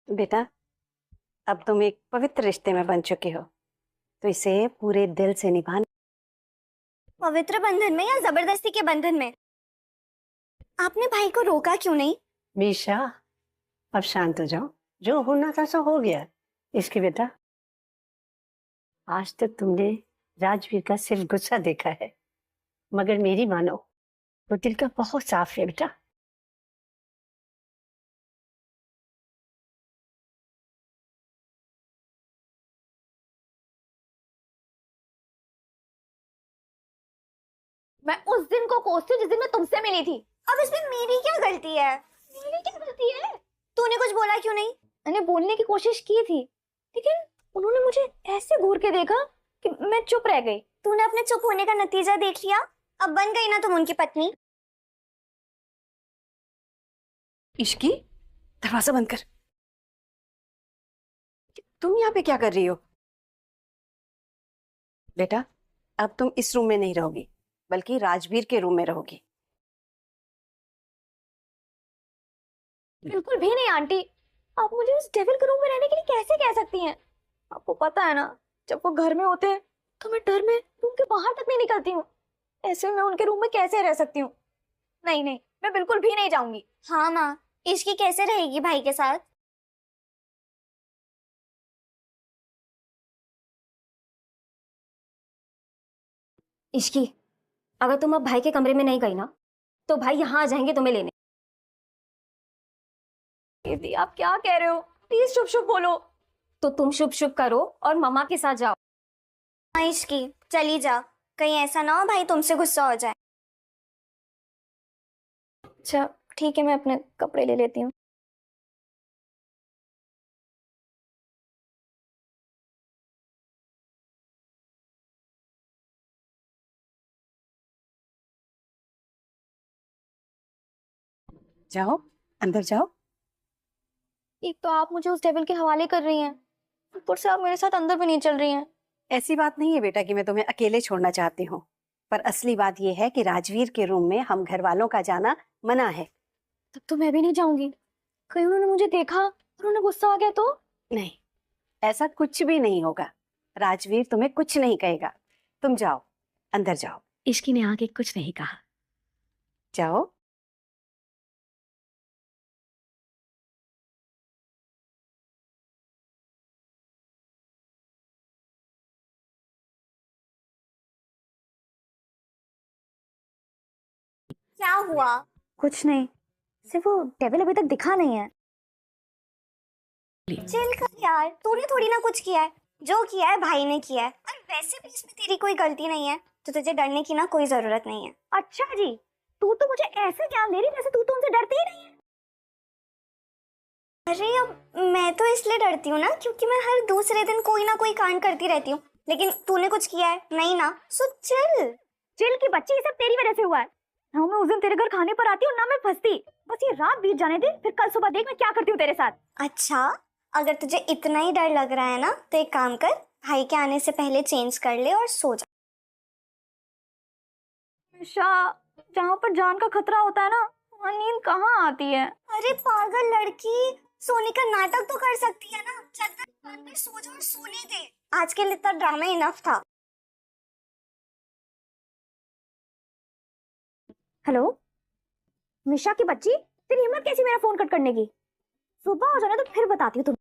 बेटा, अब तुम एक पवित्र रिश्ते में बन चुके हो, तो इसे पूरे दिल से निभाना। पवित्र बंधन में या जबरदस्ती के बंधन में? आपने भाई को रोका क्यों नहीं? मीशा, अब शांत हो जाओ। जो होना था सो हो गया। इसके बेटा, आज तक तुमने राजवीर का सिर्फ गुस्सा देखा है, मगर मेरी मानो, वो दिल का बहुत साफ है बेटा। मैं उस दिन को कोसती हूँ जिस दिन मैं तुमसे मिली थी। अब इसमें मेरी क्या गलती है? मेरी क्या गलती है? तूने कुछ बोला क्यों नहीं? मैंने बोलने की कोशिश की थी, लेकिन उन्होंने मुझे ऐसे घूर के देखा कि मैं चुप रह गई। तूने अपने चुप होने का नतीजा देख लिया। अब बन गई ना तुम उनकी पत्नी। इश्की, दरवाजा बंद कर। तुम यहाँ पे क्या कर रही हो? बेटा, अब तुम इस रूम में नहीं रहोगी, बल्कि राजवीर के रूम में रहोगी। बिल्कुल भी नहीं आंटी। आप मुझे उस डेविल के रूम में रहने के लिए कैसे कह सकती हैं? आपको पता है ना, जब वो घर में होते हैं तो मैं डर में रूम के बाहर तक नहीं निकलती हूँ। ऐसे में मैं उनके रूम में कैसे रह सकती हूँ? नहीं नहीं, मैं बिल्कुल भी नहीं जाऊंगी। हाँ माँ, इसकी कैसे रहेगी भाई के साथ? इश्की, अगर तुम अब भाई के कमरे में नहीं गई ना, तो भाई यहाँ आ जाएंगे तुम्हें लेने। दीदी आप क्या कह रहे हो? प्लीज शुभ शुभ बोलो। तो तुम शुभ शुभ करो और मम्मा के साथ जाओ। हाँ इश्की, चली जा। कहीं ऐसा ना हो भाई तुमसे गुस्सा हो जाए। अच्छा ठीक है, मैं अपने कपड़े ले लेती हूँ। जाओ, अंदर जाओ। एक तो आप मुझे उस डेविल के हवाले कर रही हैं, ऊपर से आप मेरे साथ अंदर भी नहीं चल रही हैं। ऐसी बात नहीं है बेटा कि मैं तुम्हें अकेले छोड़ना चाहती हूँ, पर असली बात यह है कि राजवीर के रूम में हम घर वालों का जाना मना है। तब तो मैं भी नहीं जाऊंगी। कहीं उन्होंने मुझे देखा और उन्हें गुस्सा आ गया तो? नहीं, ऐसा कुछ भी नहीं होगा। राजवीर तुम्हें कुछ नहीं कहेगा। तुम जाओ, अंदर जाओ। इश्की ने आके कुछ नहीं कहा। जाओ। क्या हुआ? कुछ नहीं, सिर्फ वो डेविल अभी तक दिखा नहीं है। चिल कर यार, तूने थोड़ी ना कुछ किया है। जो किया है भाई ने किया है, और वैसे भी इसमें तेरी कोई गलती नहीं है, तो तुझे डरने की ना कोई जरूरत नहीं है। अच्छा जी, तू तो मुझे ऐसे ज्ञान दे रही जैसे तू तो उनसे डरती ही नहीं है। अरे अब मैं तो इसलिए डरती हूँ ना क्योंकि मैं हर दूसरे दिन कोई ना कोई कांड करती रहती हूँ, लेकिन तूने कुछ किया है नहीं ना, सो चिल। चिल की बच्ची, ये सब तेरी वजह से हुआ है। ना मैं उस दिन तेरे घर खाने पर आती हूँ ना मैं फंसती। बस ये रात बीत जाने दे, फिर कल सुबह देख मैं क्या करती हूँ तेरे साथ। अच्छा, अगर तुझे इतना ही डर लग रहा है ना, तो एक काम कर, भाई के आने से पहले चेंज कर ले और सो जा। निशा, जहाँ पर जान का खतरा होता है ना, वहाँ नींद कहाँ आती है? अरे पागल लड़की, सोने का नाटक तो कर सकती है ना। चद्दर बांध कर सो जा और सोने दे। आज के लिए इतना ड्रामा इनफ था। हेलो निशा की बच्ची, तेरी हिम्मत कैसी मेरा फोन कट करने की? सुबह हो जाना तो फिर बताती हूँ तुम।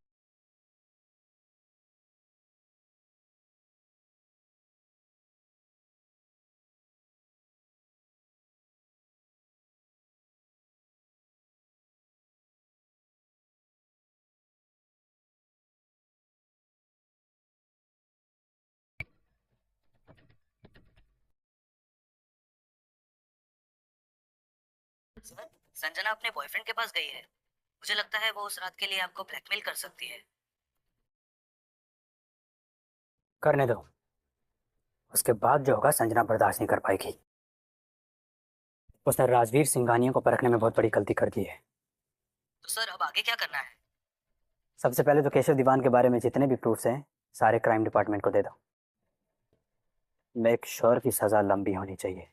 सर, संजना अपने बॉयफ्रेंड के पास गई है। मुझे लगता है वो उस रात के लिए आपको ब्लैकमेल कर सकती है। करने दो। उसके बाद जो होगा संजना बर्दाश्त नहीं कर पाएगी। उसने राजवीर सिंघानिया को परखने में बहुत बड़ी गलती कर दी है। तो सर अब आगे क्या करना है? सबसे पहले तो केशव दीवान के बारे में जितने भी प्रूफ्स हैं सारे क्राइम डिपार्टमेंट को दे दो। मेक श्योर की सजा लंबी होनी चाहिए।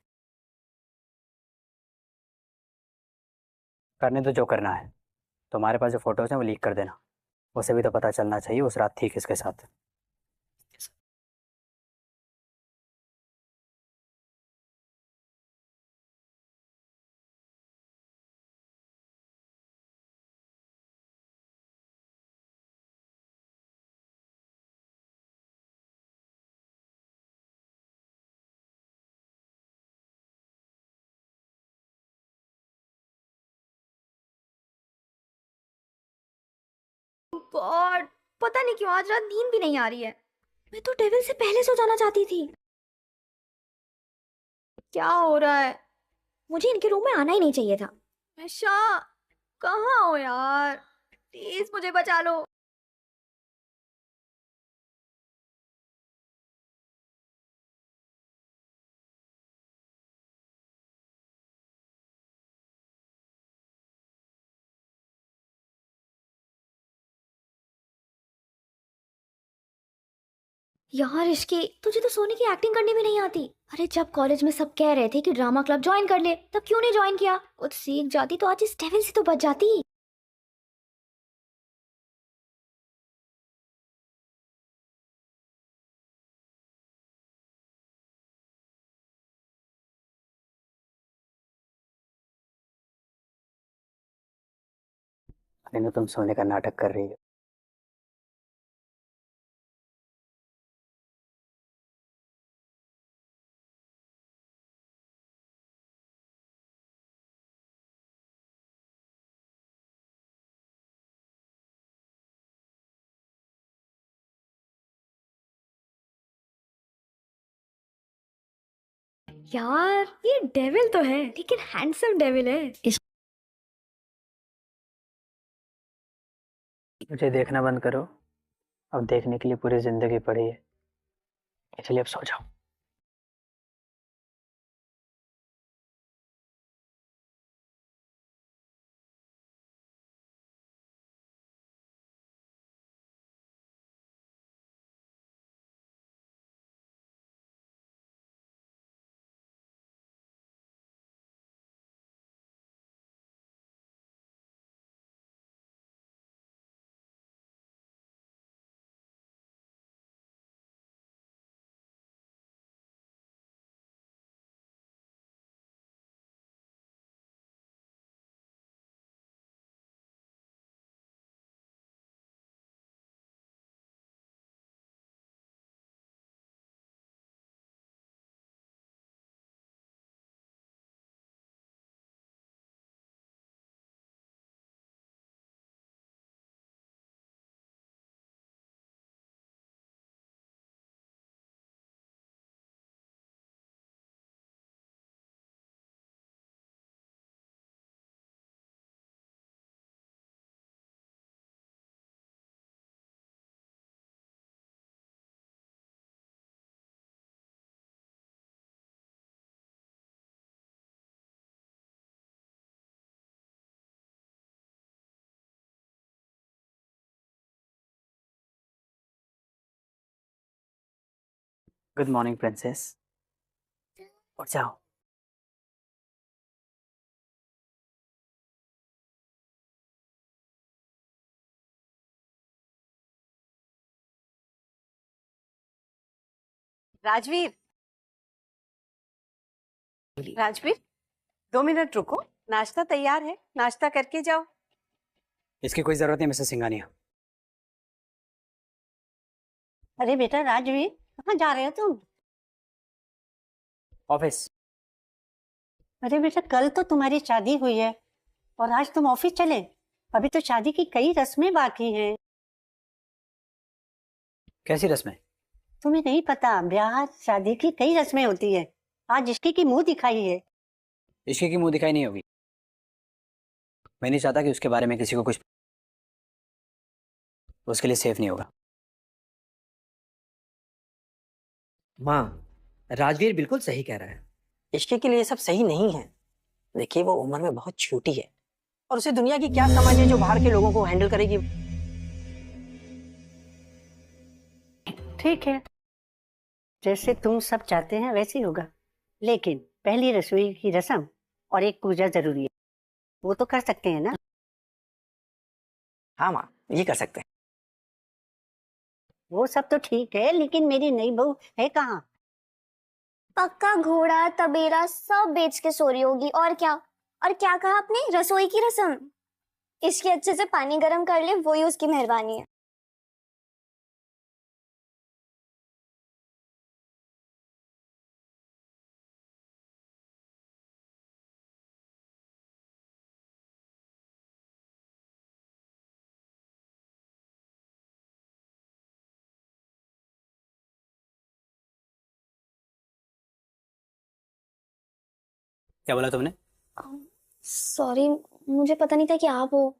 करने दो जो करना है। तुम्हारे पास जो फोटोज हैं वो लीक कर देना। उसे भी तो पता चलना चाहिए उस रात थी किसके साथ। गॉड, पता नहीं क्यों आज रात नींद भी नहीं आ रही है। मैं तो डेविल से पहले सो जाना चाहती थी। क्या हो रहा है? मुझे इनके रूम में आना ही नहीं चाहिए था। निशा, कहाँ हो यार? प्लीज मुझे बचा लो। यार इसकी तुझे तो सोने की एक्टिंग करनी भी नहीं आती। अरे जब कॉलेज में सब कह रहे थे कि ड्रामा क्लब ज्वाइन कर ले, तब क्यों नहीं ज्वाइन किया? कुछ सीख जाती तो आज इस डेविल से तो बच जाती। अनु तुम सोने का नाटक कर रही हो। यार ये डेविल तो है, लेकिन हैंडसम डेविल है। मुझे देखना बंद करो। अब देखने के लिए पूरी जिंदगी पड़ी है, इसलिए अब सो जाओ। गुड मॉर्निंग प्रिंसेस, उठ जाओ। राजवीर, राजवीर, 2 मिनट रुको। नाश्ता तैयार है, नाश्ता करके जाओ। इसकी कोई जरूरत नहीं मिसेस सिंघानिया। अरे बेटा राजवीर, कहाँ जा रहे हो तुम? ऑफिस। अरे बेटा, कल तो तुम्हारी शादी हुई है और आज तुम ऑफिस चले। अभी तो शादी की कई रस्में बाकी हैं। कैसी रस्में? तुम्हें नहीं पता, ब्याह शादी की कई रस्में होती है। आज इसकी की मुंह दिखाई है। इश्क की मुंह दिखाई नहीं होगी। मैं नहीं चाहता कि उसके बारे में किसी को कुछ, उसके लिए सेफ नहीं होगा। माँ, राजवीर बिल्कुल सही कह रहा है। इश्क के लिए सब सही नहीं है। देखिए वो उम्र में बहुत छोटी है और उसे दुनिया की क्या समझ है जो बाहर के लोगों को हैंडल करेगी। ठीक है, जैसे तुम सब चाहते हैं वैसे ही होगा, लेकिन पहली रसोई की रस्म और एक पूजा जरूरी है। वो तो कर सकते हैं ना? हाँ माँ, ये कर सकते हैं। वो सब तो ठीक है, लेकिन मेरी नई बहू है कहाँ? पक्का घोड़ा तबेला सब बेच के सो रही होगी। और क्या? और क्या कहा आपने? रसोई की रस्म। इसके अच्छे से पानी गर्म कर ले, वही उसकी मेहरबानी है। क्या बोला तुमने? सॉरी, मुझे पता नहीं था कि आप हो।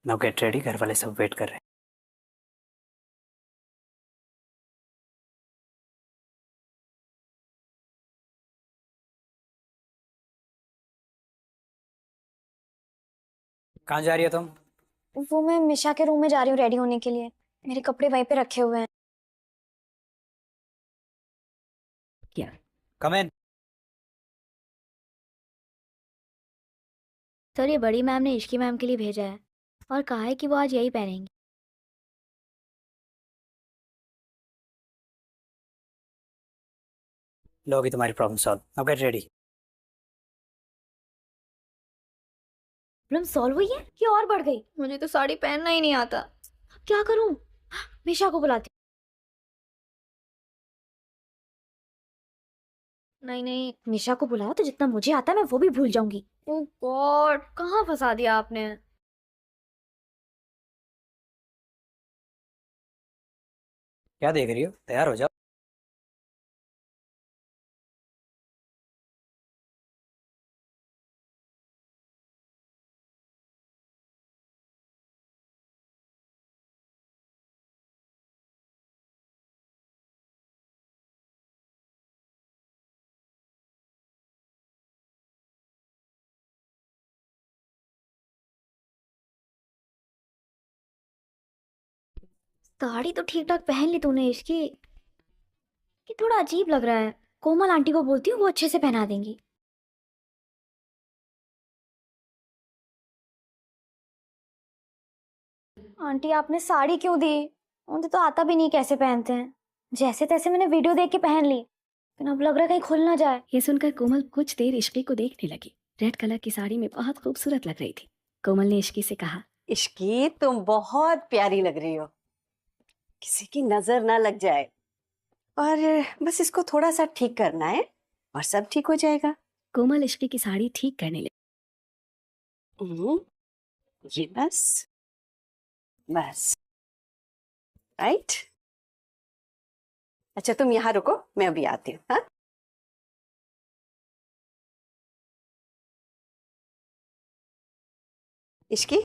नाउ गेट रेडी, घर वाले सब वेट कर रहे हैं। कहाँ जा रही हो तुम? वो मैं मिशा के रूम में जा रही हूँ रेडी होने के लिए। मेरे कपड़े वहीं पे रखे हुए हैं। कम इन। सर ये बड़ी मैम ने इश्की मैम के लिए भेजा है और कहा है कि वो आज यही पहनेंगी। लो अभी तुम्हारी problem solve. Now get ready. Problem solve हुई है कि और बढ़ गई? मुझे तो साड़ी पहनना ही नहीं आता। क्या करूं? मिशा को बुलाती हूँ। नहीं नहीं, मिशा को बुलाओ तो जितना मुझे आता है मैं वो भी भूल जाऊंगी। ओह गॉड, कहाँ फंसा दिया आपने। क्या देख रही हो? तैयार हो जाओ। साड़ी तो ठीक ठाक पहन ली तूने इसकी, कि थोड़ा अजीब लग रहा है। कोमल आंटी को बोलती हूँ, वो अच्छे से पहना देंगी। आंटी आपने साड़ी क्यों दी? मुझे तो आता भी नहीं कैसे पहनते हैं। जैसे तैसे मैंने वीडियो देख के पहन ली, लेकिन अब लग रहा है कहीं खुल ना जाए। ये सुनकर कोमल कुछ देर इश्की को देखने लगी। रेड कलर की साड़ी में बहुत खूबसूरत लग रही थी। कोमल ने इश्की से कहा, इश्की तुम बहुत प्यारी लग रही हो, किसी की नजर ना लग जाए। और बस इसको थोड़ा सा ठीक करना है और सब ठीक हो जाएगा। कोमल इश्की की साड़ी ठीक करने लगी। ये बस बस राइट। अच्छा तुम यहाँ रुको, मैं अभी आती हूँ। हाँ, इश्की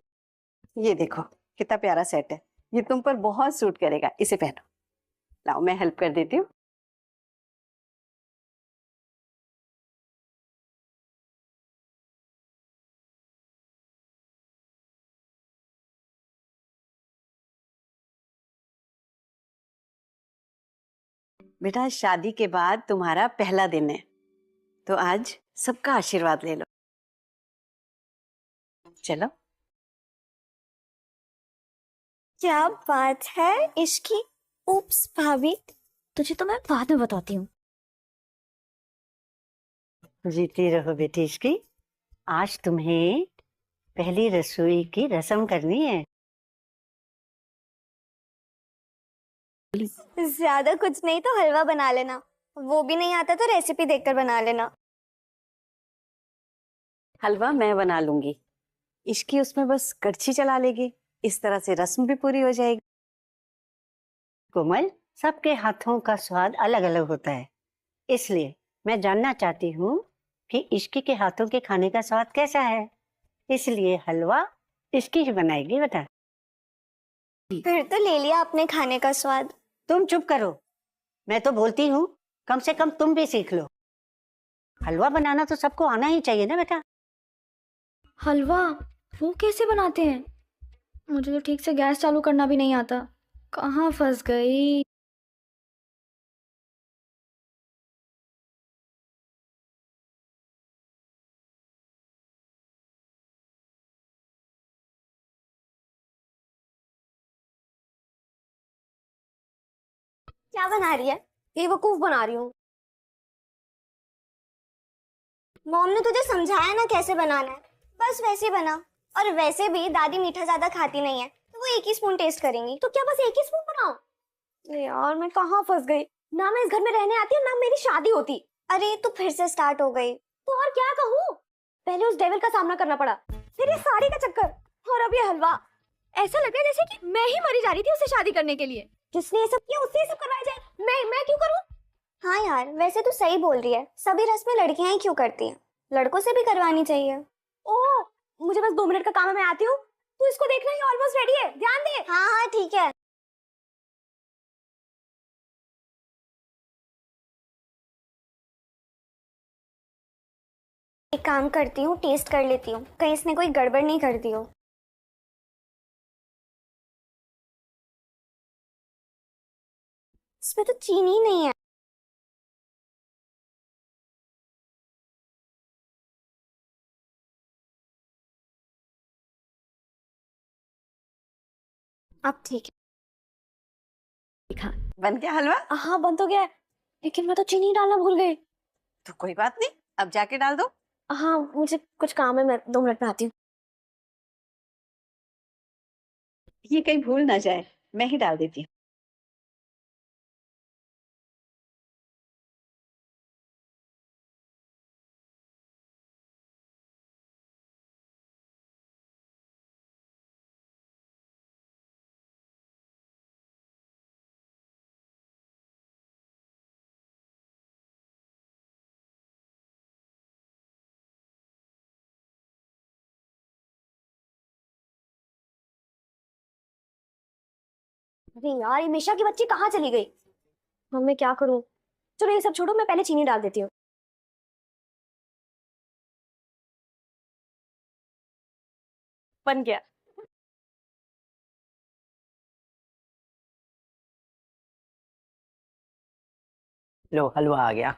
ये देखो कितना प्यारा सेट है। ये तुम पर बहुत सूट करेगा, इसे पहनो। लाओ मैं हेल्प कर देती हूँ। बेटा शादी के बाद तुम्हारा पहला दिन है, तो आज सबका आशीर्वाद ले लो। चलो। क्या बात है इश्की। उप्स भाभी। तुझे तो मैं बाद में बताती हूँ। जीती रहो बेटी इसकी। आज तुम्हें पहली रसोई की रस्म करनी है। ज्यादा कुछ नहीं तो हलवा बना लेना, वो भी नहीं आता तो रेसिपी देखकर बना लेना। हलवा मैं बना लूंगी, इसकी उसमें बस कड़छी चला लेगी। इस तरह से रस्म भी पूरी हो जाएगी। कोमल, सबके हाथों का स्वाद अलग अलग होता है, इसलिए मैं जानना चाहती हूँ कि इश्की के हाथों के खाने का स्वाद कैसा है। इसलिए हलवा इसकी ही बनाएगी बेटा। फिर तो ले लिया आपने खाने का स्वाद। तुम चुप करो, मैं तो बोलती हूँ कम से कम तुम भी सीख लो। हलवा बनाना तो सबको आना ही चाहिए ना बेटा। हलवा? वो कैसे बनाते हैं? मुझे तो ठीक से गैस चालू करना भी नहीं आता। कहाँ फंस गई? क्या बना रही है? बेवकूफ बना रही हूँ। मॉम ने तुझे समझाया ना कैसे बनाना है, बस वैसे बना। और वैसे भी दादी मीठा ज्यादा खाती नहीं है, तो वो एक ही स्पून टेस्ट करेंगी। तो क्या बस एक ही स्पून बनाओ? अरे यार, मैं कहाँ फंस गई। ना मैं इस घर में रहने आती और ना मेरी शादी होती। अरे तू फिर से स्टार्ट हो गई। तो और क्या कहूँ? पहले उस डेविल का सामना करना पड़ा, फिर ये साड़ी का चक्कर, और अब ये हलवा। ऐसा लग रहा है जैसे कि मैं ही मरी जा रही थी उससे शादी करने के लिए। जिसने ये सब किया उससे ये सब करवाया जाए, मैं क्यों करूँ? हाँ यार, वैसे तो सही बोल रही है। सभी रस्में लड़कियां ही क्यों करती हैं? लड़कों से भी करवानी चाहिए। ओह, मुझे बस 2 मिनट का काम है, मैं आती हूँ। तू इसको देखना, ये ऑलमोस्ट रेडी है, ध्यान दे। हाँ हाँ ठीक है। एक काम करती हूँ, टेस्ट कर लेती हूँ, कहीं इसने कोई गड़बड़ नहीं कर दी हो। इसमें तो चीनी ही नहीं है। अब ठीक दिखा। बन गया हलवा? है। हाँ बन तो गया है, लेकिन मैं तो चीनी डालना भूल गई। तो कोई बात नहीं, अब जाके डाल दो। हाँ मुझे कुछ काम है, मैं 2 मिनट में आती हूँ। ये कहीं भूल ना जाए, मैं ही डाल देती हूँ। अरे यार, ये मिशा की बच्ची कहाँ चली गई? अब मैं क्या करूँ? चलो ये सब छोड़ो, मैं पहले चीनी डाल देती हूँ। बन गया। लो हलवा आ गया।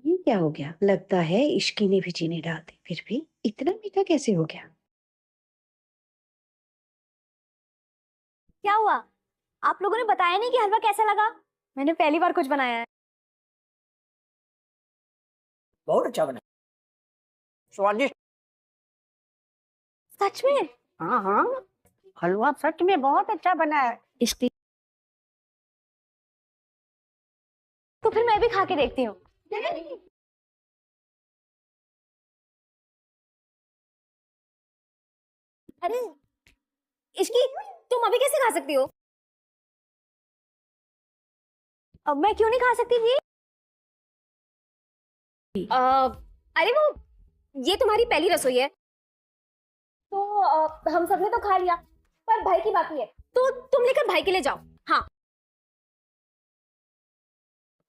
ये क्या हो गया? लगता है इश्की ने भी चीनी डाल दी, फिर भी इतना मीठा कैसे हो गया? क्या हुआ? आप लोगों ने बताया नहीं कि हलवा कैसा लगा? मैंने पहली बार कुछ बनाया है। बहुत अच्छा बना, स्वादिष्ट। सच में? हाँ हाँ, हलवा सच में बहुत अच्छा बना है। इश्क तो फिर मैं भी खा के देखती हूँ। अरे इसकी, तुम अभी कैसे खा सकती हो? अब मैं क्यों नहीं खा सकती जी? अरे वो, ये तुम्हारी पहली रसोई है, तो हम सबने तो खा लिया, पर भाई की बाकी है, तो तुम लेकर भाई के लिए जाओ। हाँ,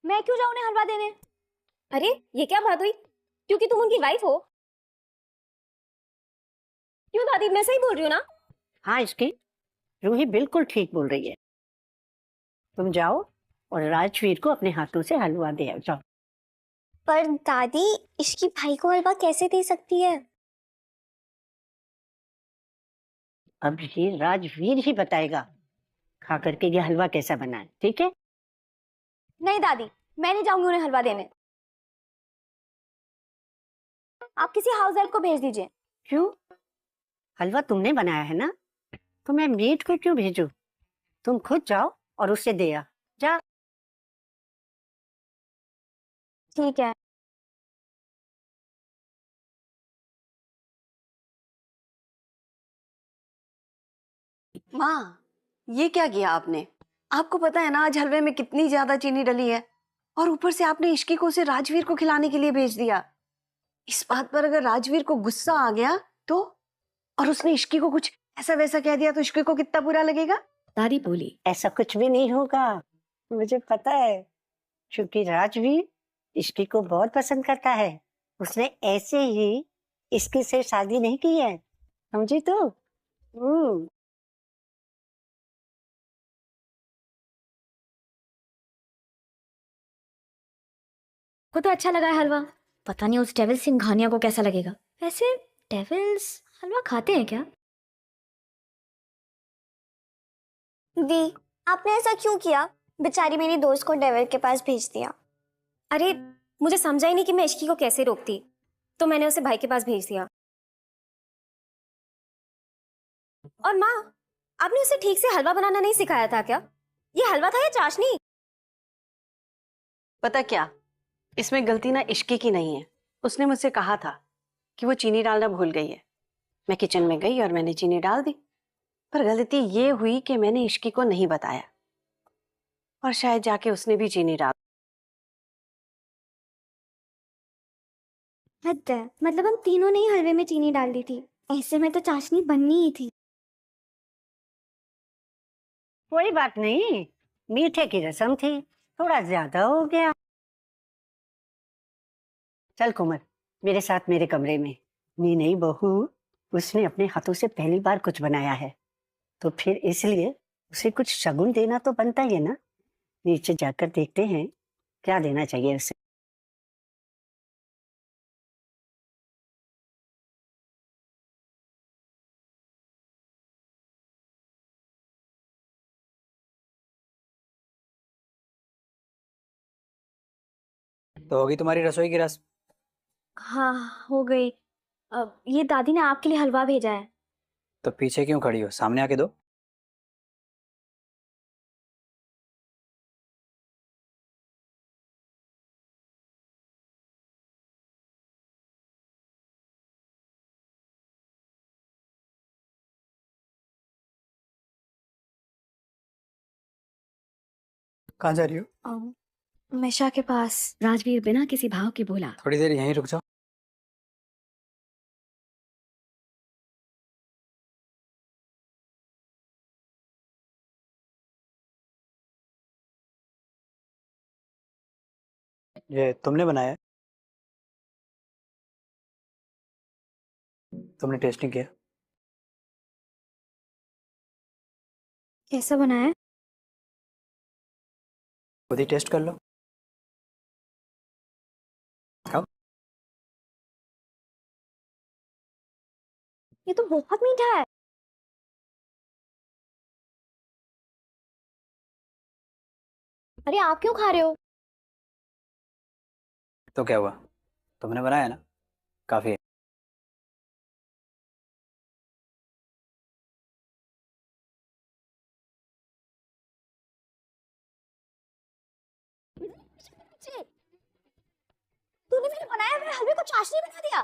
मैं क्यों जाऊं उन्हें हलवा देने? अरे ये क्या बात हुई? क्योंकि तुम उनकी वाइफ हो। क्यों दादी, मैं सही बोल रही हूँ ना? हाँ, इसकी रूही बिल्कुल ठीक बोल रही है। तुम जाओ और राजवीर को अपने हाथों से हलवा दे आओ, जाओ। पर दादी, इसकी भाई को हलवा कैसे दे सकती है? अब ये राजवीर ही बताएगा खा करके ये हलवा कैसा बना है, ठीक है? नहीं दादी, मैं नहीं जाऊंगी उन्हें हलवा देने। आप किसी हाउस हेल्प को भेज दीजिए। क्यों? हलवा तुमने बनाया है ना, तो मैं मेड को क्यों भेजूं? तुम खुद जाओ और उसे दे आ, जा। ठीक है। माँ, ये क्या किया आपने? आपको पता है ना आज हलवे में कितनी ज्यादा चीनी डली है, और ऊपर से आपने इश्की को उसे राजवीर को खिलाने के लिए भेज दिया। इस बात पर अगर राजवीर को गुस्सा आ गया तो, और उसने इश्की को कुछ ऐसा वैसा कह दिया तो इश्की को कितना बुरा लगेगा। दादी बोली। ऐसा कुछ भी नहीं होगा, मुझे पता है, क्योंकि राजवीर इश्की को बहुत पसंद करता है। उसने ऐसे ही इसकी से शादी नहीं की है, समझी तो। को तो अच्छा लगा है हलवा, पता नहीं उस डेविल सिंघानिया को कैसा लगेगा। वैसे डेविल्स हलवा खाते हैं क्या? दी, आपने ऐसा क्यों किया? बेचारी मेरी दोस्त को डेविल के पास भेज दिया। अरे मुझे समझा ही नहीं कि मैं इश्की को कैसे रोकती, तो मैंने उसे भाई के पास भेज दिया। और माँ, आपने उसे ठीक से हलवा बनाना नहीं सिखाया था क्या? ये हलवा था या चाशनी? पता क्या, इसमें गलती ना इश्की की नहीं है। उसने मुझसे कहा था कि वो चीनी डालना भूल गई है। मैं किचन में गई और मैंने चीनी डाल दी, पर गलती ये हुई कि मैंने इश्की को नहीं बताया, और शायद जाके उसने भी चीनी डाल। हद है, मतलब हम तीनों ने ही हलवे में चीनी डाल दी थी। ऐसे में तो चाशनी बननी ही थी। कोई बात नहीं, मीठे की रस्म थी, थोड़ा ज्यादा हो गया। चल कोमल, मेरे साथ मेरे कमरे में। नी नई बहू, उसने अपने हाथों से पहली बार कुछ बनाया है, तो फिर इसलिए उसे कुछ शगुन देना तो बनता ही है ना। नीचे जाकर देखते हैं क्या देना चाहिए उसे। तो होगी तुम्हारी रसोई की रस्म। हाँ हो गई। अब ये दादी ने आपके लिए हलवा भेजा है। तो पीछे क्यों खड़ी हो, सामने आके दो। कहाँ जा रही हो? मिशा के पास। राजवीर बिना किसी भाव के बोला। थोड़ी देर यहीं रुक जाओ। ये तुमने बनाया है? तुमने टेस्ट नहीं किया? कैसा बना है? खुद ही टेस्ट कर लो। खाओ। ये तो बहुत मीठा है। अरे आप क्यों खा रहे हो? तो क्या हुआ, तुमने बनाया ना, काफी है। तूने मेरे बनाए हुए हलवे को चाशनी बना दिया।